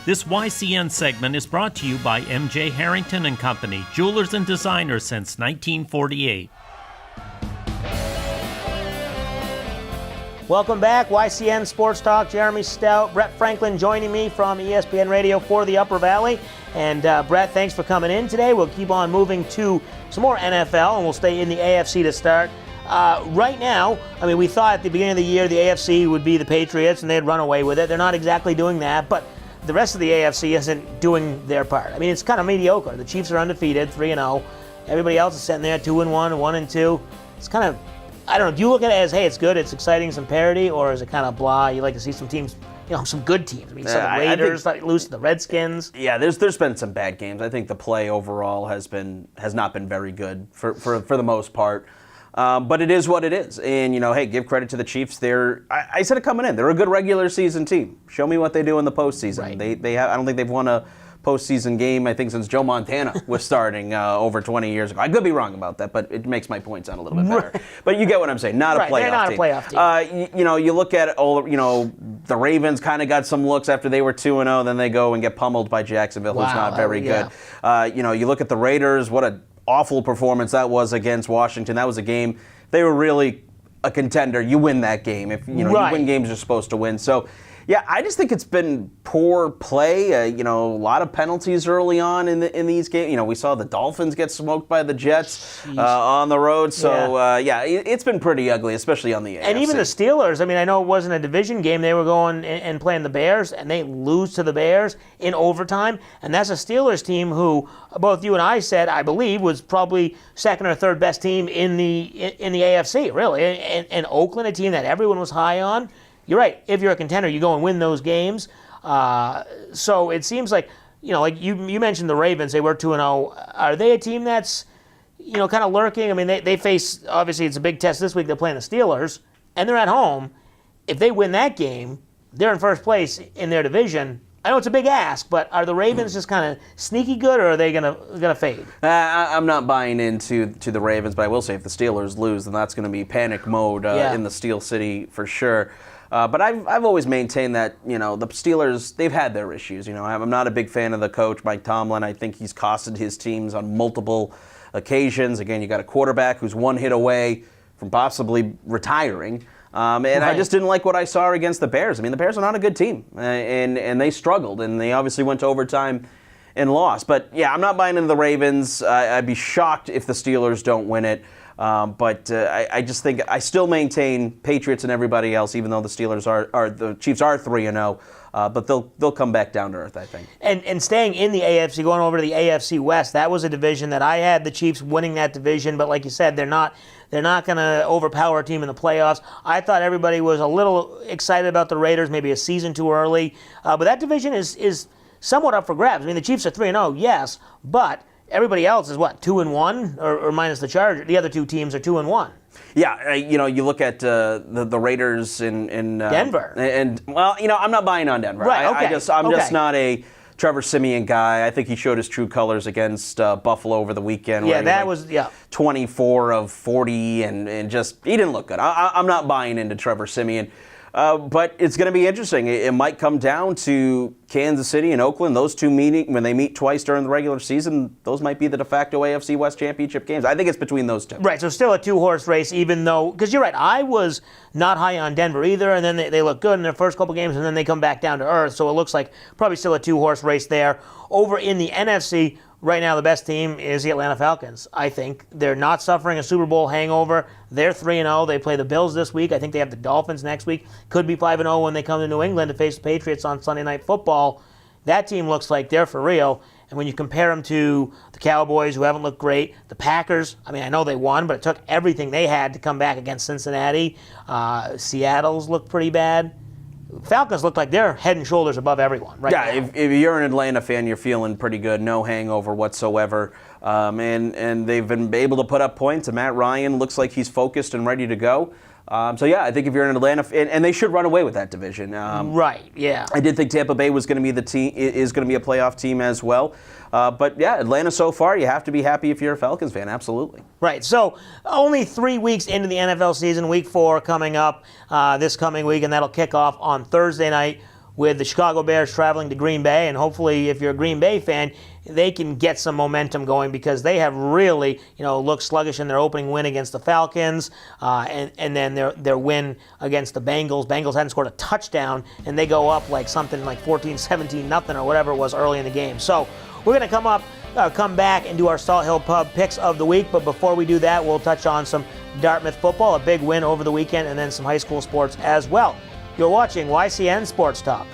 This YCN segment is brought to you by M.J. Harrington and Company, jewelers and designers since 1948. Welcome back, YCN Sports Talk. Jeremy Stout, Brett Franklin joining me from ESPN Radio for the Upper Valley. And Brett, thanks for coming in today. We'll keep on moving to some more NFL, and we'll stay in the AFC to start. Right now, I mean, we thought at the beginning of the year the AFC would be the Patriots and they'd run away with it. They're not exactly doing that, but the rest of the AFC isn't doing their part. I mean, it's kind of mediocre. The Chiefs are undefeated, 3-0. Everybody else is sitting there 2-1, 1-2. It's kind of, I don't know, do you look at it as, hey, it's good, it's exciting, some parity, or is it kind of blah? You like to see some teams, you know, some good teams. I mean, some Raiders lose to the Redskins. Yeah, there's been some bad games. I think the play overall has not been very good for the most part. But it is what it is. And, you know, hey, give credit to the Chiefs. I said it coming in. They're a good regular season team. Show me what they do in the postseason. Right. I don't think they've won a postseason game, I think, since Joe Montana was starting over 20 years ago. I could be wrong about that, but it makes my point sound a little bit better. Right. But you get what I'm saying. Not a playoff team. They're not a playoff team. You know, you look at it, the Ravens kind of got some looks after they were 2-0, then they go and get pummeled by Jacksonville, who's not very good. You know, you look at the Raiders, what a awful performance that was against Washington. That was a game they were really a contender. You win that game. If you win games you're supposed to win. So yeah, I just think it's been poor play. You know, a lot of penalties early on in these games. You know, we saw the Dolphins get smoked by the Jets on the road. So it's been pretty ugly, especially on the AFC. And even the Steelers. I mean, I know it wasn't a division game. They were going and playing the Bears, and they lose to the Bears in overtime. And that's a Steelers team who both you and I said, I believe, was probably second or third best team in the AFC. Really, and Oakland, a team that everyone was high on. You're right. If you're a contender, you go and win those games. So it seems like, you know, like you mentioned the Ravens, they were 2-0. Are they a team that's, you know, kind of lurking? I mean, they face, obviously it's a big test this week. They're playing the Steelers, and they're at home. If they win that game, they're in first place in their division. I know it's a big ask, but are the Ravens just kind of sneaky good, or are they gonna fade? I'm not buying into the Ravens, but I will say if the Steelers lose, then that's going to be panic mode in the Steel City for sure. But I've always maintained that, you know, the Steelers, they've had their issues. You know, I'm not a big fan of the coach, Mike Tomlin. I think he's costed his teams on multiple occasions. Again, you got a quarterback who's one hit away from possibly retiring. I just didn't like what I saw against the Bears. I mean, the Bears are not a good team, and they struggled, and they obviously went to overtime and lost. But, yeah, I'm not buying into the Ravens. I'd be shocked if the Steelers don't win it. I just think I still maintain Patriots and everybody else, even though the Steelers the Chiefs are 3-0. But they'll come back down to earth, I think. And staying in the AFC, going over to the AFC West, that was a division that I had the Chiefs winning that division. But like you said, they're not going to overpower a team in the playoffs. I thought everybody was a little excited about the Raiders, maybe a season too early. But that division is somewhat up for grabs. I mean, the Chiefs are 3-0, yes, but everybody else is what, 2-1, or minus the Chargers. The other two teams are 2-1. Yeah, you know, you look at the Raiders in Denver, and well, you know, I'm not buying on Denver. Right, okay. I'm just not a Trevor Siemian guy. I think he showed his true colors against Buffalo over the weekend. Yeah, that was 24 of 40, and just he didn't look good. I'm not buying into Trevor Siemian. But it's going to be interesting. It might come down to Kansas City and Oakland. Those two meeting, when they meet twice during the regular season, those might be the de facto AFC West championship games. I think it's between those two. Right, so still a two-horse race, even though, because you're right, I was not high on Denver either, and then they look good in their first couple games, and then they come back down to earth. So it looks like probably still a two-horse race there. Over in the NFC, right now, the best team is the Atlanta Falcons, I think. They're not suffering a Super Bowl hangover. They're 3-0. They play the Bills this week. I think they have the Dolphins next week. Could be 5-0 when they come to New England to face the Patriots on Sunday Night Football. That team looks like they're for real. And when you compare them to the Cowboys, who haven't looked great, the Packers, I mean, I know they won, but it took everything they had to come back against Cincinnati. Seattle's looked pretty bad. Falcons look like they're head and shoulders above everyone right now. Yeah, if you're an Atlanta fan, you're feeling pretty good. No hangover whatsoever. And they've been able to put up points, and Matt Ryan looks like he's focused and ready to go. So, yeah, I think if you're an Atlanta fan, and they should run away with that division. Right, yeah. I did think Tampa Bay was going to be is going to be a playoff team as well. But, yeah, Atlanta so far, you have to be happy if you're a Falcons fan, absolutely. Right, so only 3 weeks into the NFL season, week 4 coming up this coming week, and that'll kick off on Thursday night. with the Chicago Bears traveling to Green Bay, and hopefully, if you're a Green Bay fan, they can get some momentum going because they have really, looked sluggish in their opening win against the Falcons, and then their win against the Bengals. Bengals hadn't scored a touchdown, and they go up like something like 14-17 nothing or whatever it was early in the game. So we're going to come back and do our Salt Hill Pub picks of the week. But before we do that, we'll touch on some Dartmouth football, a big win over the weekend, and then some high school sports as well. You're watching YCN Sports Talk.